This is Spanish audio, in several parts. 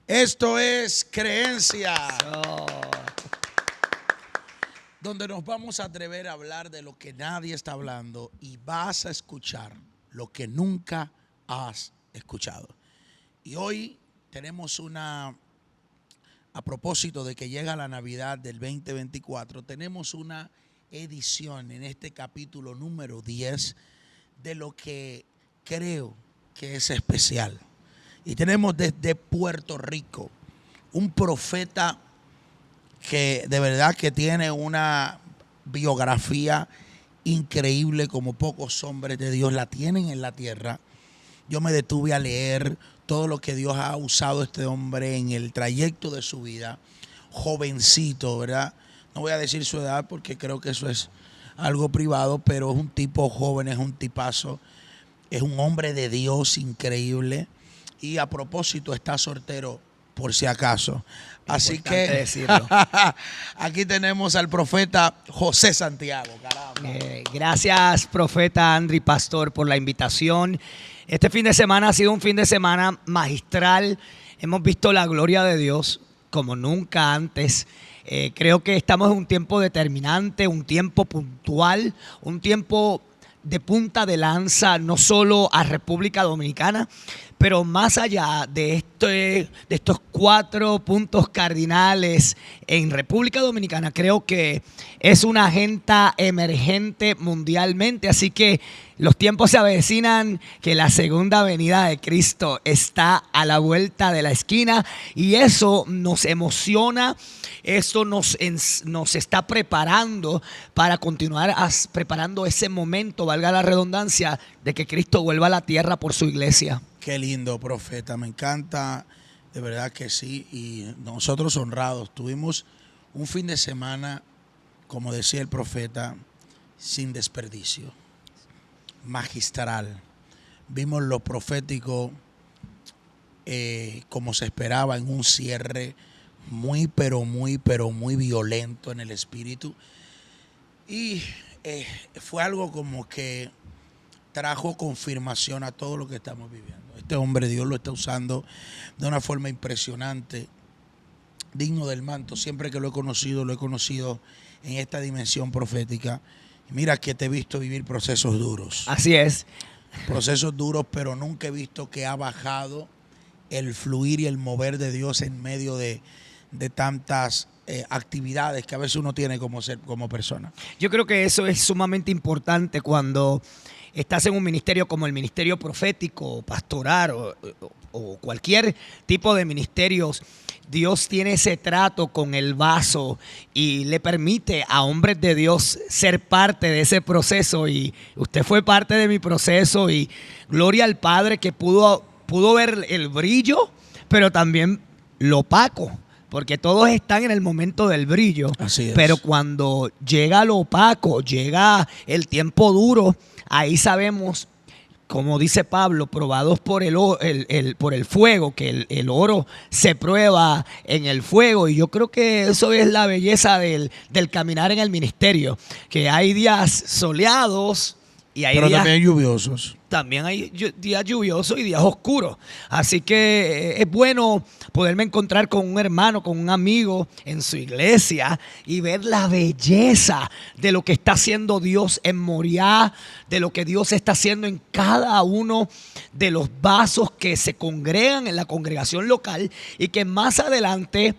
Esto es Creencia, Oh, donde nos vamos a atrever a hablar de lo que nadie está hablando y vas a escuchar lo que nunca has escuchado. Y hoy tenemos a propósito de que llega la Navidad del 2024, tenemos una edición en este capítulo número 10 de lo que creo que es especial. Y tenemos desde Puerto Rico un profeta que de verdad que tiene una biografía increíble como pocos hombres de Dios la tienen en la tierra. Yo me detuve a leer todo lo que Dios ha usado a este hombre en el trayecto de su vida, jovencito, ¿verdad? No voy a decir su edad porque creo que eso es algo privado, pero es un tipo joven, es un tipazo, es un hombre de Dios increíble. Y a propósito, está soltero por si acaso. Así que decirlo. aquí tenemos al profeta José Santiago. Caramba. Gracias, profeta Andri Pastor, por la invitación. Este fin de semana ha sido un fin de semana magistral. Hemos visto la gloria de Dios como nunca antes. Creo que estamos en un tiempo determinante, un tiempo puntual, un tiempo de punta de lanza, no solo a República Dominicana, pero más allá de estos 4 puntos cardinales en República Dominicana, creo que es una agenda emergente mundialmente. Así que los tiempos se avecinan, que la segunda venida de Cristo está a la vuelta de la esquina y eso nos emociona. Eso nos está preparando para continuar preparando ese momento, valga la redundancia, de que Cristo vuelva a la tierra por su iglesia. Qué lindo, profeta. Me encanta, de verdad que sí. Y nosotros honrados. Tuvimos un fin de semana, como decía el profeta, sin desperdicio. Magistral. Vimos lo profético como se esperaba, en un cierre muy violento en el espíritu. Y fue algo como que trajo confirmación a todo lo que estamos viviendo. Este hombre Dios lo está usando de una forma impresionante, digno del manto. Siempre que lo he conocido en esta dimensión profética. Mira que te he visto vivir procesos duros. Así es. Procesos duros, pero nunca he visto que ha bajado el fluir y el mover de Dios en medio de tantas actividades que a veces uno tiene como persona. Yo creo que eso es sumamente importante cuando estás en un ministerio como el ministerio profético, pastoral o cualquier tipo de ministerios. Dios tiene ese trato con el vaso y le permite a hombres de Dios ser parte de ese proceso. Y usted fue parte de mi proceso y gloria al Padre que pudo ver el brillo, pero también lo opaco. Porque todos están en el momento del brillo. Así es. Pero cuando llega lo opaco, llega el tiempo duro, ahí sabemos, como dice Pablo, probados por el fuego, que el oro se prueba en el fuego. Y yo creo que eso es la belleza del caminar en el ministerio, que hay días soleados y hay pero días también lluviosos. También hay días lluviosos y días oscuros. Así que es bueno poderme encontrar con un hermano, con un amigo en su iglesia y ver la belleza de lo que está haciendo Dios en Moriah, de lo que Dios está haciendo en cada uno de los vasos que se congregan en la congregación local y que más adelante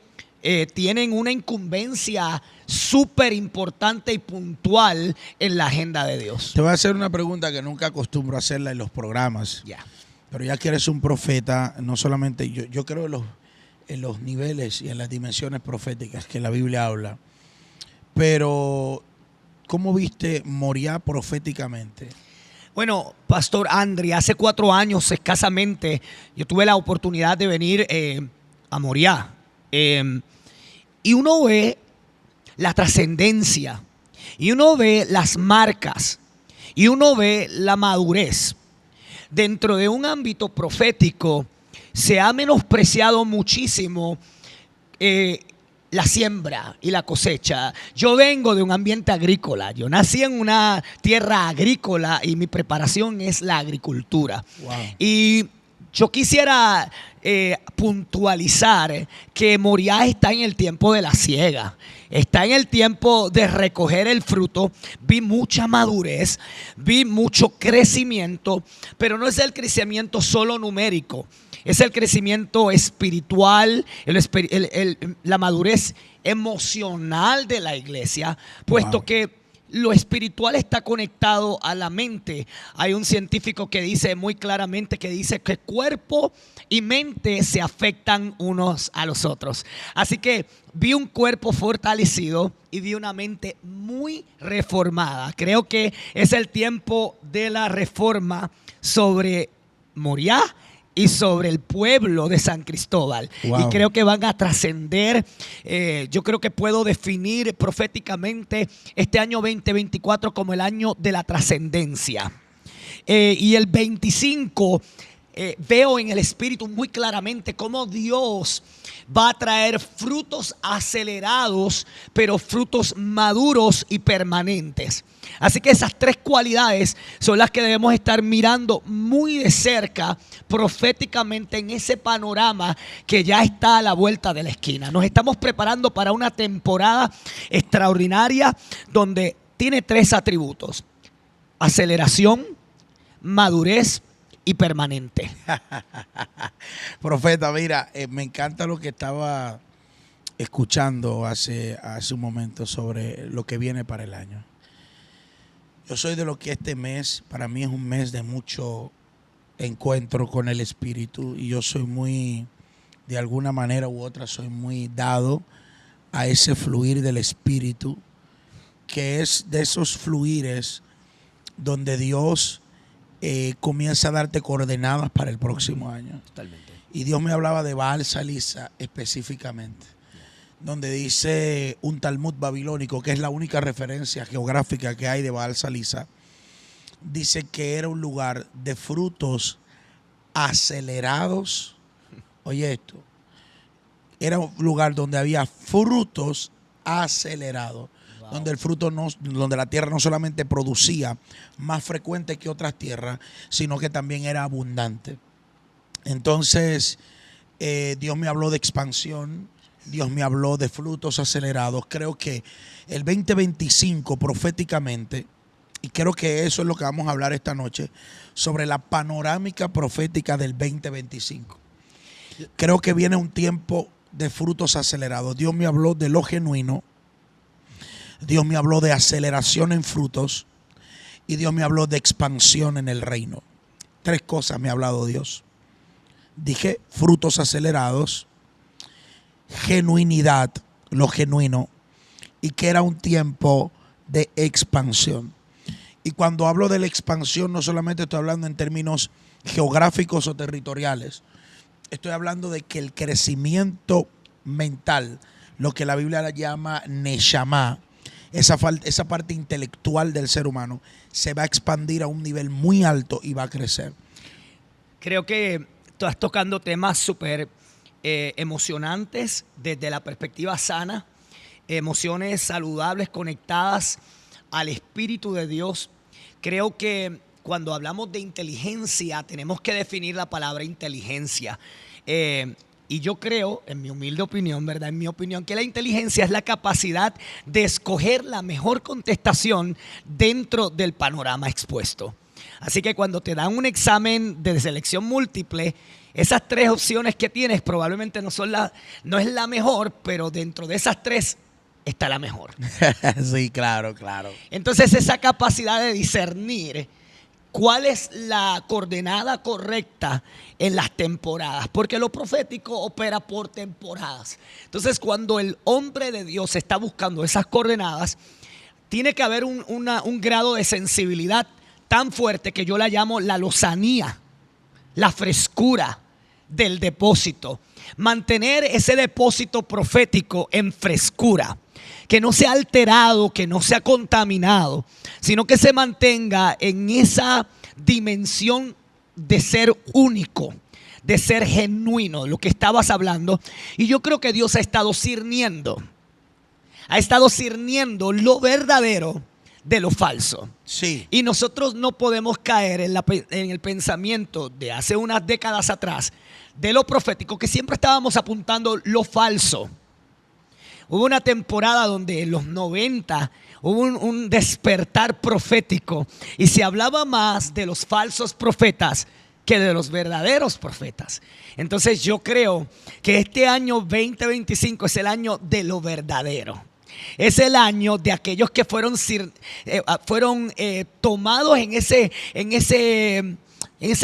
tienen una incumbencia súper importante y puntual en la agenda de Dios. Te voy a hacer una pregunta que nunca acostumbro a hacerla en los programas. Ya. Pero ya que eres un profeta, no solamente yo creo en los niveles y en las dimensiones proféticas que la Biblia habla. Pero, ¿cómo viste Moriah proféticamente? Bueno, Pastor Andri, hace 4 años escasamente yo tuve la oportunidad de venir a Moriah. Y uno ve la trascendencia, y uno ve las marcas, y uno ve la madurez. Dentro de un ámbito profético se ha menospreciado muchísimo la siembra y la cosecha. Yo vengo de un ambiente agrícola. Yo nací en una tierra agrícola y mi preparación es la agricultura. Wow. Y Yo quisiera puntualizar que Moriah está en el tiempo de la siega, está en el tiempo de recoger el fruto. Vi mucha madurez, vi mucho crecimiento, pero no es el crecimiento solo numérico, es el crecimiento espiritual, la madurez emocional de la iglesia, puesto que lo espiritual está conectado a la mente. Hay un científico que dice muy claramente que cuerpo y mente se afectan unos a los otros. Así que vi un cuerpo fortalecido y vi una mente muy reformada. Creo que es el tiempo de la reforma sobre Moriah y sobre el pueblo de San Cristóbal. Wow. Y creo que van a trascender. Yo creo que puedo definir proféticamente este año 2024 como el año de la trascendencia. Y el 25 veo en el espíritu muy claramente cómo Dios va a traer frutos acelerados, pero frutos maduros y permanentes. Así que esas tres cualidades son las que debemos estar mirando muy de cerca proféticamente en ese panorama que ya está a la vuelta de la esquina. Nos estamos preparando para una temporada extraordinaria donde tiene tres atributos: aceleración, madurez y permanente. Profeta, mira, me encanta lo que estaba escuchando hace un momento sobre lo que viene para el año. Yo soy de lo que este mes, para mí es un mes de mucho encuentro con el Espíritu, y yo soy muy, de alguna manera u otra, soy muy dado a ese fluir del Espíritu, que es de esos fluires donde Dios comienza a darte coordenadas para el próximo año. Totalmente. Y Dios me hablaba de Baal Salisa específicamente, donde dice un Talmud babilónico, que es la única referencia geográfica que hay de Baal Salisa, dice que era un lugar de frutos acelerados. Oye esto, era un lugar donde había frutos acelerados. Wow. Donde el fruto donde la tierra no solamente producía más frecuente que otras tierras, sino que también era abundante. Entonces, Dios me habló de expansión, Dios me habló de frutos acelerados. Creo que el 2025 proféticamente, y creo que eso es lo que vamos a hablar esta noche, sobre la panorámica profética del 2025. Creo que viene un tiempo de frutos acelerados. Dios me habló de lo genuino, Dios me habló de aceleración en frutos, y Dios me habló de expansión en el reino. Tres cosas me ha hablado Dios. Dije frutos acelerados, genuinidad, lo genuino, y que era un tiempo de expansión. Y cuando hablo de la expansión, no solamente estoy hablando en términos geográficos o territoriales, estoy hablando de que el crecimiento mental, lo que la Biblia llama neshama, esa parte intelectual del ser humano, se va a expandir a un nivel muy alto y va a crecer. Creo que tú estás tocando temas súper emocionantes desde la perspectiva sana, emociones saludables conectadas al Espíritu de Dios. Creo que cuando hablamos de inteligencia tenemos que definir la palabra inteligencia. Y yo creo, en mi humilde opinión, ¿verdad? En mi opinión, que la inteligencia es la capacidad de escoger la mejor contestación dentro del panorama expuesto. Así que cuando te dan un examen de selección múltiple, esas tres opciones que tienes probablemente no es la mejor, pero dentro de esas tres está la mejor. Sí, claro, claro. Entonces esa capacidad de discernir cuál es la coordenada correcta en las temporadas, porque lo profético opera por temporadas. Entonces cuando el hombre de Dios está buscando esas coordenadas, tiene que haber un grado de sensibilidad tan fuerte que yo la llamo la lozanía, la frescura del depósito. Mantener ese depósito profético en frescura, que no sea alterado, que no sea contaminado, sino que se mantenga en esa dimensión de ser único, de ser genuino, lo que estabas hablando. Y yo creo que Dios ha estado discerniendo lo verdadero de lo falso. Sí. Y nosotros no podemos caer en el pensamiento de hace unas décadas atrás, de lo profético, que siempre estábamos apuntando lo falso. Hubo una temporada donde en los 90 hubo un despertar profético y se hablaba más de los falsos profetas que de los verdaderos profetas. Entonces yo creo que este año 2025 es el año de lo verdadero. Es el año de aquellos que fueron tomados en ese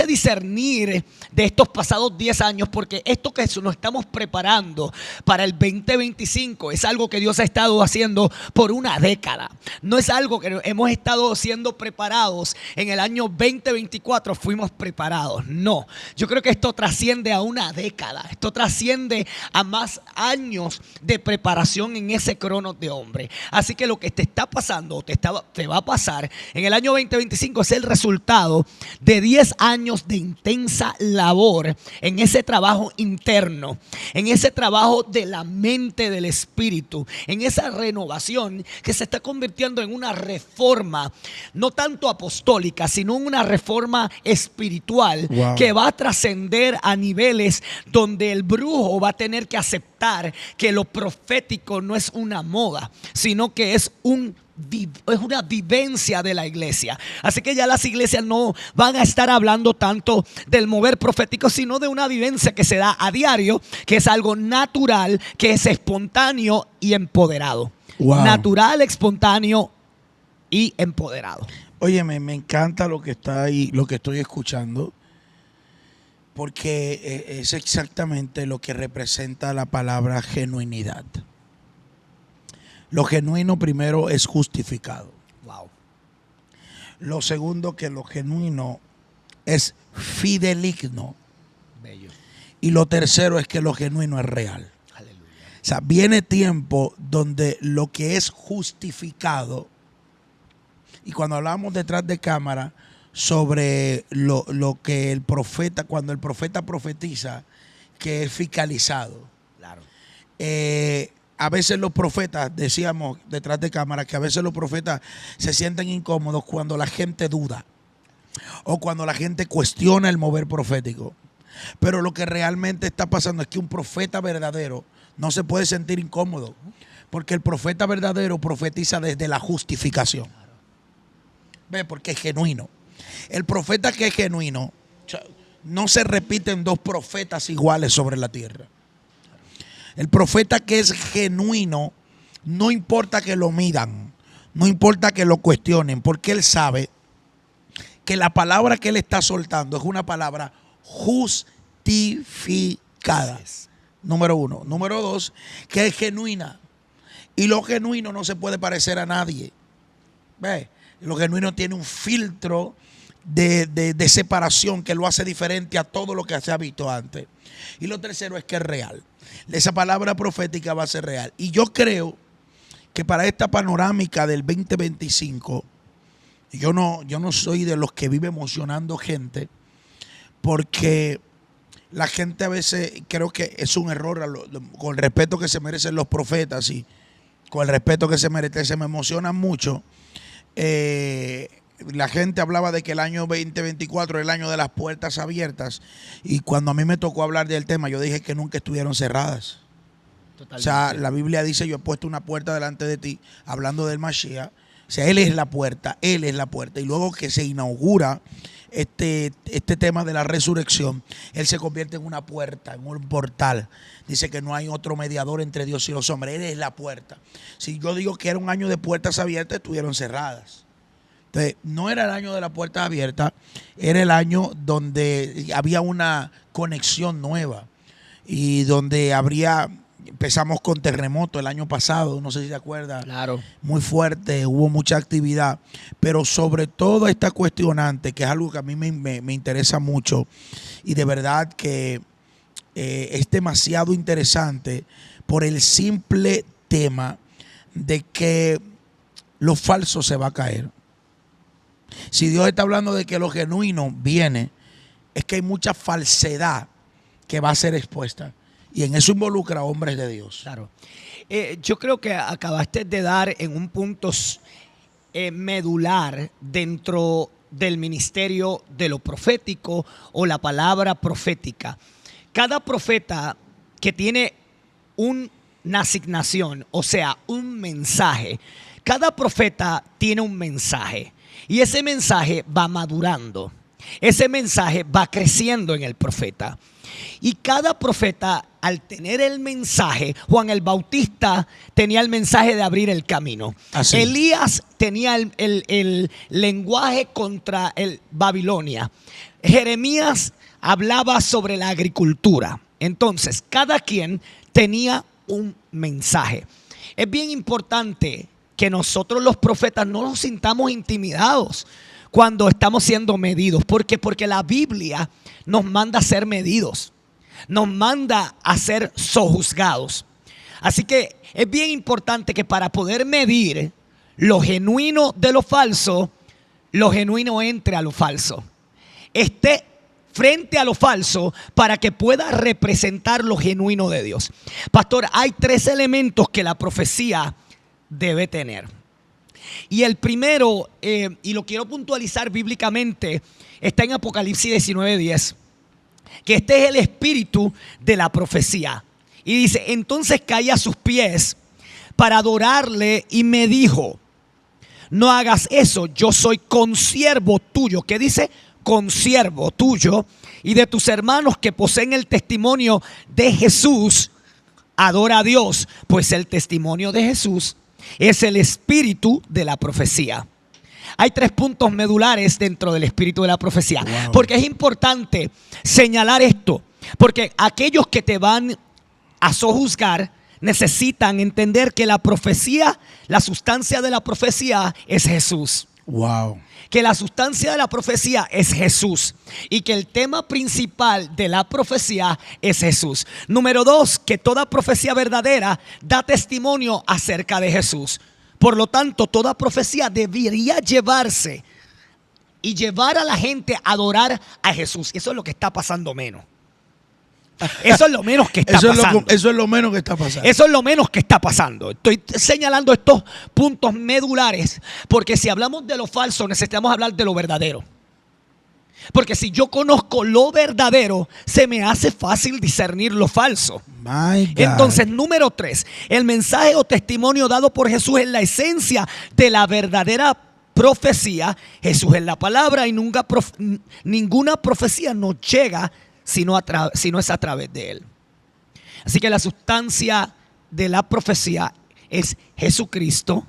discernir de estos pasados 10 años, porque esto que nos estamos preparando para el 2025 es algo que Dios ha estado haciendo por una década. No es algo que hemos estado siendo preparados en el año 2024, fuimos preparados. No, yo creo que esto trasciende a una década, esto trasciende a más años de preparación en ese cronos de hombre. Así que lo que te está pasando, te va a pasar en el año 2025 es el resultado de 10 años de intensa labor en ese trabajo interno, en ese trabajo de la mente, del espíritu, en esa renovación que se está convirtiendo en una reforma, no tanto apostólica, sino una reforma espiritual. Wow. Que va a trascender a niveles donde el brujo va a tener que aceptar que lo profético no es una moda, sino que es una vivencia de la iglesia. Así que ya las iglesias no van a estar hablando tanto del mover profético, sino de una vivencia que se da a diario, que es algo natural, que es espontáneo y empoderado. Wow. Natural, espontáneo y empoderado. Oye, me encanta lo que está ahí, lo que estoy escuchando, porque es exactamente lo que representa la palabra genuinidad. Lo genuino primero es justificado. Wow. Lo segundo, que lo genuino es fideligno. Bello. Y lo tercero es que lo genuino es real. Aleluya. O sea, viene tiempo donde lo que es justificado, y cuando hablamos detrás de cámara sobre lo que el profeta, cuando el profeta profetiza, que es fiscalizado. Claro. A veces los profetas, decíamos detrás de cámara, que a veces los profetas se sienten incómodos cuando la gente duda o cuando la gente cuestiona el mover profético. Pero lo que realmente está pasando es que un profeta verdadero no se puede sentir incómodo, porque el profeta verdadero profetiza desde la justificación. ¿Ve? Porque es genuino. El profeta que es genuino, no se repiten dos profetas iguales sobre la tierra. El profeta que es genuino, no importa que lo midan, no importa que lo cuestionen, porque él sabe que la palabra que él está soltando es una palabra justificada. Número uno. Número dos, que es genuina. Y lo genuino no se puede parecer a nadie. ¿Ve? Lo genuino tiene un filtro de separación que lo hace diferente a todo lo que se ha visto antes. Y lo tercero es que es real. Esa palabra profética va a ser real. Y yo creo que para esta panorámica del 2025, yo no soy de los que vive emocionando gente, porque la gente a veces, creo que es un error, con el respeto que se merecen los profetas y con el respeto que se merece, se me emocionan mucho. La gente hablaba de que el año 2024 es el año de las puertas abiertas, y cuando a mí me tocó hablar del tema, yo dije que nunca estuvieron cerradas. Totalmente. O sea, la Biblia dice: yo he puesto una puerta delante de ti, hablando del Mashiach. O sea, Él es la puerta, Él es la puerta. Y luego que se inaugura este tema de la resurrección, Él se convierte en una puerta, en un portal. Dice que no hay otro mediador entre Dios y los hombres. Él es la puerta. Si yo digo que era un año de puertas abiertas, estuvieron cerradas. Entonces, no era el año de las puertas abiertas, era el año donde había una conexión nueva y donde empezamos con terremoto el año pasado, no sé si te acuerdas. Claro. Muy fuerte, hubo mucha actividad, pero sobre todo esta cuestionante, que es algo que a mí me interesa mucho, y de verdad que es demasiado interesante por el simple tema de que lo falso se va a caer. Si Dios está hablando de que lo genuino viene, es que hay mucha falsedad que va a ser expuesta. Y en eso involucra a hombres de Dios. Claro. Yo creo que acabaste de dar en un punto medular dentro del ministerio de lo profético o la palabra profética. Cada profeta que tiene una asignación, o sea, un mensaje, cada profeta tiene un mensaje y ese mensaje va madurando. Ese mensaje va creciendo en el profeta. Y cada profeta, al tener el mensaje, Juan el Bautista tenía el mensaje de abrir el camino. Así. Elías tenía el lenguaje contra el Babilonia. Jeremías hablaba sobre la agricultura. Entonces, cada quien tenía un mensaje. Es bien importante que nosotros los profetas no nos sintamos intimidados cuando estamos siendo medidos. ¿Por qué? Porque la Biblia nos manda a ser medidos, nos manda a ser sojuzgados. Así que es bien importante que para poder medir lo genuino de lo falso, lo genuino entre a lo falso, esté frente a lo falso para que pueda representar lo genuino de Dios. Pastor, hay 3 elementos que la profecía debe tener. Y el primero, y lo quiero puntualizar bíblicamente, está en Apocalipsis 19:10, que este es el espíritu de la profecía. Y dice: entonces caí a sus pies para adorarle y me dijo: no hagas eso, yo soy consiervo tuyo. ¿Qué dice? Consiervo tuyo y de tus hermanos que poseen el testimonio de Jesús. Adora a Dios, pues el testimonio de Jesús es el espíritu de la profecía. Hay 3 puntos medulares dentro del espíritu de la profecía. Wow. Porque es importante señalar esto, porque aquellos que te van a sojuzgar necesitan entender que la profecía, la sustancia de la profecía es Jesús. Wow. Que la sustancia de la profecía es Jesús y que el tema principal de la profecía es Jesús. Número 2, que toda profecía verdadera da testimonio acerca de Jesús. Por lo tanto, toda profecía debería llevarse y llevar a la gente a adorar a Jesús. Eso es lo que está pasando menos. Eso es lo menos que está pasando. Eso es lo menos que está pasando. Eso es lo menos que está pasando. Estoy señalando estos puntos medulares porque si hablamos de lo falso necesitamos hablar de lo verdadero. Porque si yo conozco lo verdadero, se me hace fácil discernir lo falso. My God. Entonces, número 3, el mensaje o testimonio dado por Jesús es la esencia de la verdadera profecía. Jesús es la palabra y ninguna profecía nos llega si no es a través de él. Así que la sustancia de la profecía es Jesucristo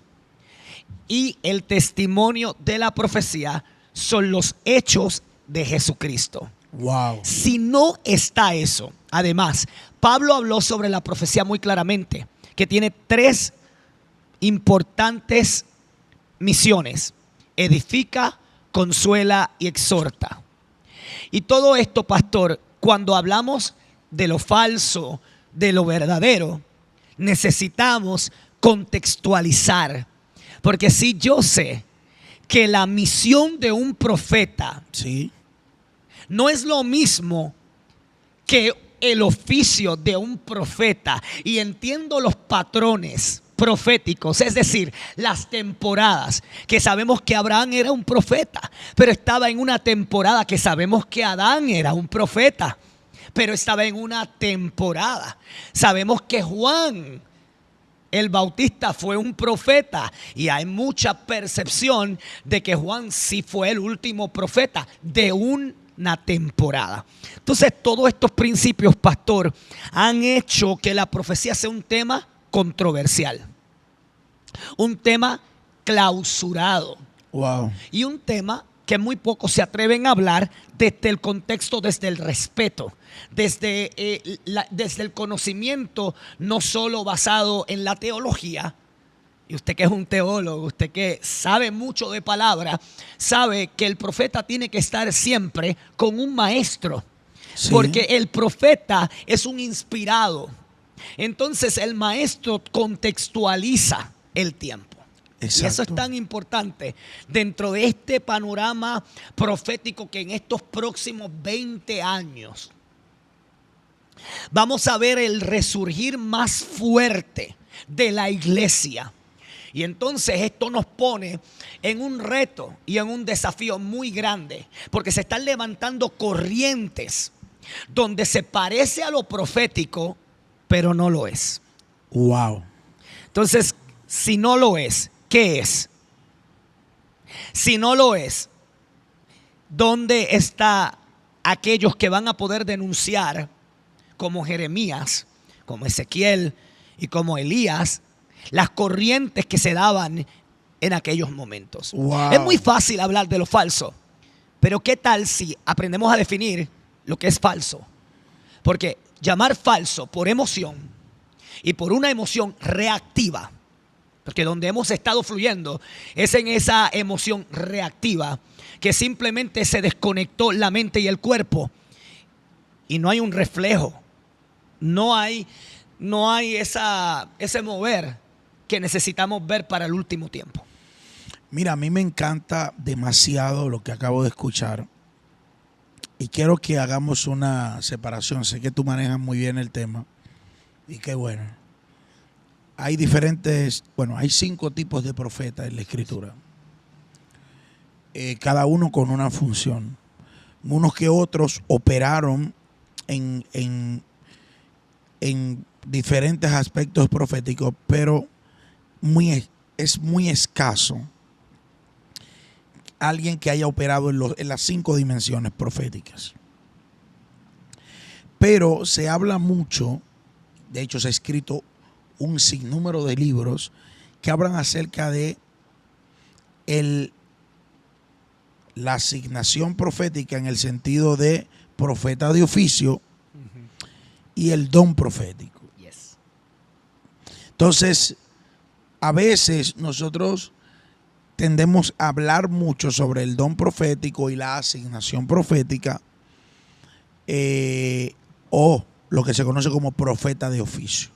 y el testimonio de la profecía son los hechos de Jesucristo. Wow. Si no está eso, además, Pablo habló sobre la profecía muy claramente, que tiene 3 importantes misiones: edifica, consuela y exhorta. Y todo esto, pastor, cuando hablamos de lo falso, de lo verdadero, necesitamos contextualizar. Porque si yo sé que la misión de un profeta Sí. no es lo mismo que el oficio de un profeta y entiendo los patrones proféticos, es decir, las temporadas, que sabemos que Abraham era un profeta, pero estaba en una temporada, que sabemos que Adán era un profeta, pero estaba en una temporada. Sabemos que Juan el Bautista fue un profeta y hay mucha percepción de que Juan sí fue el último profeta de una temporada. Entonces, todos estos principios, pastor, han hecho que la profecía sea un tema controversial, un tema clausurado. Wow. Y un tema que muy pocos se atreven a hablar desde el contexto, desde el respeto, desde el conocimiento, no solo basado en la teología. Y usted que es un teólogo, usted que sabe mucho de palabra, sabe que el profeta tiene que estar siempre con un maestro. Sí. Porque el profeta es un inspirado. Entonces el maestro contextualiza el tiempo. Exacto. Y eso es tan importante dentro de este panorama profético que en estos próximos 20 años vamos a ver el resurgir más fuerte de la iglesia. Y entonces esto nos pone en un reto y en un desafío muy grande, porque se están levantando corrientes donde se parece a lo profético, pero no lo es. Wow. Entonces, si no lo es, ¿qué es? Si no lo es, ¿dónde están aquellos que van a poder denunciar, como Jeremías, como Ezequiel y como Elías, las corrientes que se daban en aquellos momentos? Wow. Es muy fácil hablar de lo falso, pero ¿qué tal si aprendemos a definir lo que es falso? Porque llamar falso por emoción y por una emoción reactiva, porque donde hemos estado fluyendo es en esa emoción reactiva que simplemente se desconectó la mente y el cuerpo y no hay un reflejo, no hay ese mover que necesitamos ver para el último tiempo. Mira, a mí me encanta demasiado lo que acabo de escuchar y quiero que hagamos una separación. Sé que tú manejas muy bien el tema y qué bueno. Hay hay 5 tipos de profetas en la Escritura. Cada uno con una función. Unos que otros operaron en diferentes aspectos proféticos, pero es muy escaso alguien que haya operado en las 5 dimensiones proféticas. Pero se habla mucho, de hecho se ha escrito un sinnúmero de libros que hablan acerca de la asignación profética en el sentido de profeta de oficio y el don profético. Yes. Entonces, a veces nosotros tendemos a hablar mucho sobre el don profético y la asignación profética, o lo que se conoce como profeta de oficio.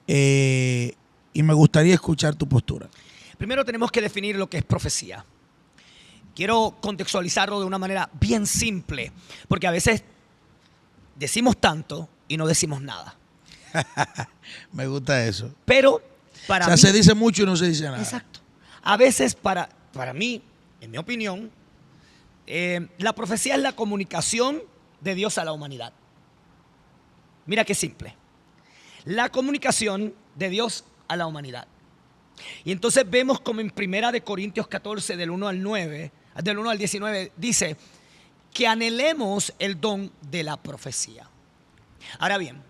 Y me gustaría escuchar tu postura. Primero tenemos que definir lo que es profecía. Quiero contextualizarlo de una manera bien simple, porque a veces decimos tanto y no decimos nada. Me gusta eso. Pero para mí, se dice mucho y no se dice nada. exacto. A veces para mí, en mi opinión, la profecía es la comunicación de Dios a la humanidad. Mira qué simple. La comunicación de Dios a la humanidad. Y entonces vemos como en 1 Corintios 14, del 1 al 19, dice que anhelemos el don de la profecía. Ahora bien,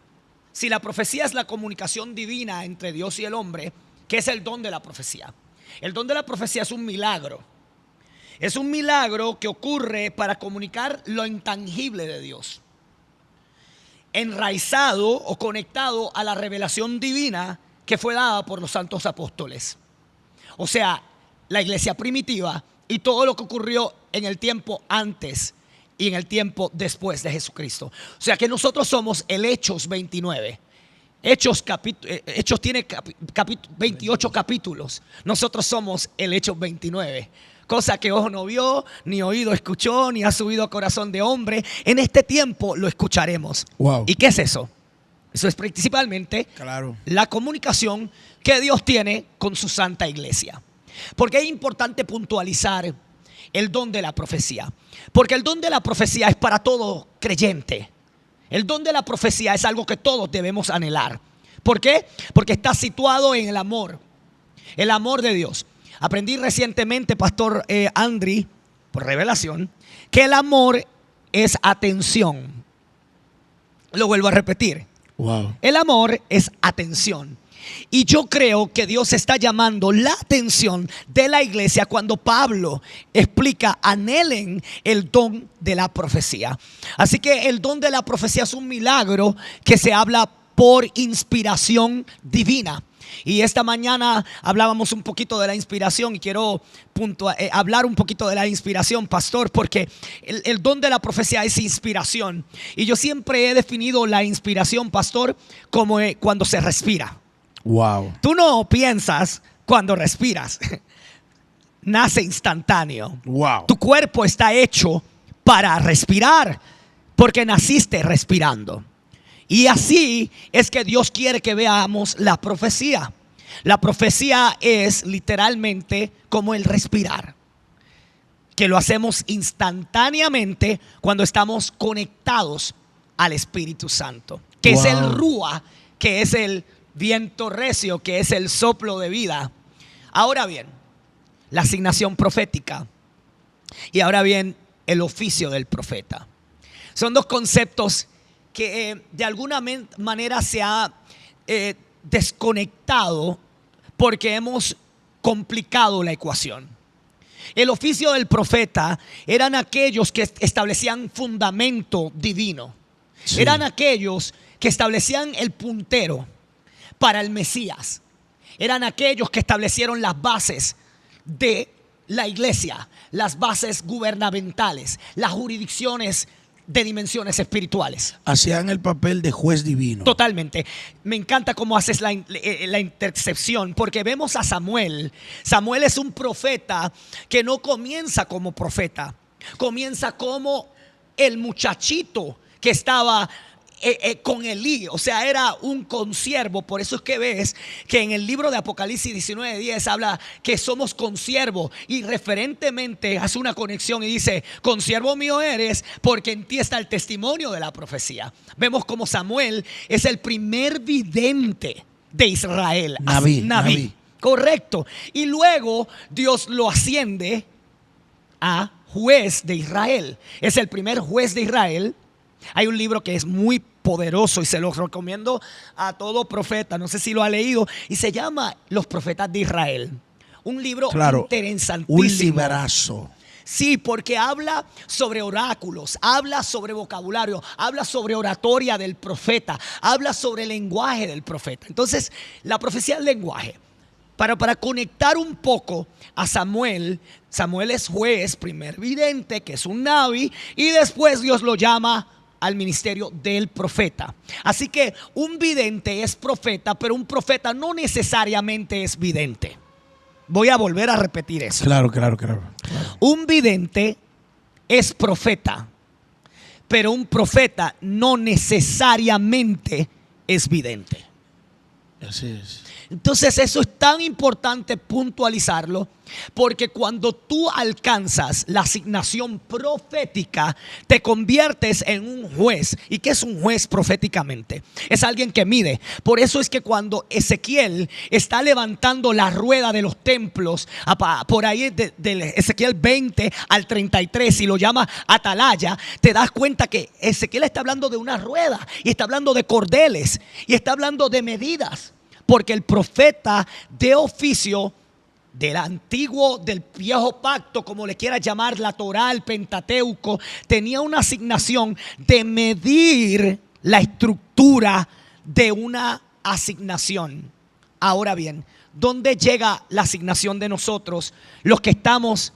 si la profecía es la comunicación divina entre Dios y el hombre, ¿qué es el don de la profecía? El don de la profecía es un milagro. Es un milagro que ocurre para comunicar lo intangible de Dios, enraizado o conectado a la revelación divina que fue dada por los santos apóstoles. O sea, la iglesia primitiva y todo lo que ocurrió en el tiempo antes y en el tiempo después de Jesucristo. O sea que nosotros somos el Hechos 29. Hechos tiene 28 capítulos. Nosotros somos el Hechos 29. Cosa que ojo no vio, ni oído escuchó, ni ha subido a corazón de hombre. En este tiempo lo escucharemos. Wow. ¿Y qué es eso? Eso es principalmente la comunicación que Dios tiene con su santa iglesia. Porque es importante puntualizar el don de la profecía. Porque el don de la profecía es para todo creyente. El don de la profecía es algo que todos debemos anhelar. ¿Por qué? Porque está situado en el amor de Dios. Aprendí recientemente, Pastor Andri, por revelación, que el amor es atención. Lo vuelvo a repetir. Wow. El amor es atención. Y yo creo que Dios está llamando la atención de la iglesia cuando Pablo explica: anhelen el don de la profecía. Así que el don de la profecía es un milagro que se habla por inspiración divina. Y esta mañana hablábamos un poquito de la inspiración y quiero hablar un poquito de la inspiración, pastor, porque el don de la profecía es inspiración. Y yo siempre he definido la inspiración, pastor, como cuando se respira. Wow. Tú no piensas cuando respiras. Nace instantáneo. Wow. Tu cuerpo está hecho para respirar porque naciste respirando. Y así es que Dios quiere que veamos la profecía. La profecía es literalmente como el respirar, que lo hacemos instantáneamente cuando estamos conectados al Espíritu Santo, que es el Rúa, que es el viento recio, que es el soplo de vida. Ahora bien, la asignación profética y ahora bien, el oficio del profeta. Son dos conceptos que de alguna manera se ha desconectado porque hemos complicado la ecuación. El oficio del profeta eran aquellos que establecían fundamento divino. Sí. Eran aquellos que establecían el puntero para el Mesías. Eran aquellos que establecieron las bases de la iglesia, las bases gubernamentales, las jurisdicciones de dimensiones espirituales. Hacían el papel de juez divino. Totalmente. Me encanta cómo haces la intercepción, porque vemos a Samuel. Samuel es un profeta que no comienza como profeta, comienza como el muchachito que estaba con Elí, o sea, era un consiervo. Por eso es que ves que en el libro de Apocalipsis 19:10 habla que somos consiervos, y referentemente hace una conexión y dice: consiervo mío eres, porque en ti está el testimonio de la profecía. Vemos como Samuel es el primer vidente de Israel. Naví. Correcto. Y luego Dios lo asciende a juez de Israel. Es el primer juez de Israel. Hay un libro que es muy poderoso y se lo recomiendo a todo profeta, no sé si lo ha leído, y se llama Los Profetas de Israel. Un libro interesantísimo. Un librazo. Sí, porque habla sobre oráculos, habla sobre vocabulario, habla sobre oratoria del profeta, habla sobre el lenguaje del profeta. Entonces, la profecía del lenguaje. Para conectar un poco a Samuel, Samuel es juez, primer vidente, que es un naví, y después Dios lo llama al ministerio del profeta. Así que un vidente es profeta, pero un profeta no necesariamente es vidente. Voy a volver a repetir eso. Claro. Un vidente es profeta, pero un profeta no necesariamente es vidente. Así es. Entonces eso es tan importante puntualizarlo, porque cuando tú alcanzas la asignación profética, te conviertes en un juez. ¿Y qué es un juez proféticamente? Es alguien que mide. Por eso es que cuando Ezequiel está levantando la rueda de los templos, por ahí de Ezequiel 20 al 33, y lo llama atalaya, te das cuenta que Ezequiel está hablando de una rueda, y está hablando de cordeles, y está hablando de medidas. Porque el profeta de oficio del antiguo, del viejo pacto, como le quieras llamar, la Torá, el Pentateuco, tenía una asignación de medir la estructura de una asignación. Ahora bien, ¿dónde llega la asignación de nosotros, los que estamos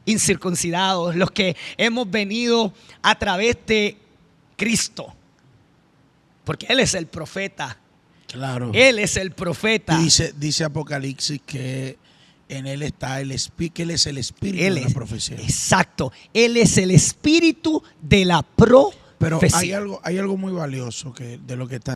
incircuncidados, los que hemos venido a través de Cristo? Porque Él es el profeta. Claro. Él es el profeta. Y dice Apocalipsis que en Él está el espíritu, que Él es el espíritu de la profecía. Exacto. Él es el espíritu de la profecía. Pero hay algo muy valioso de lo que está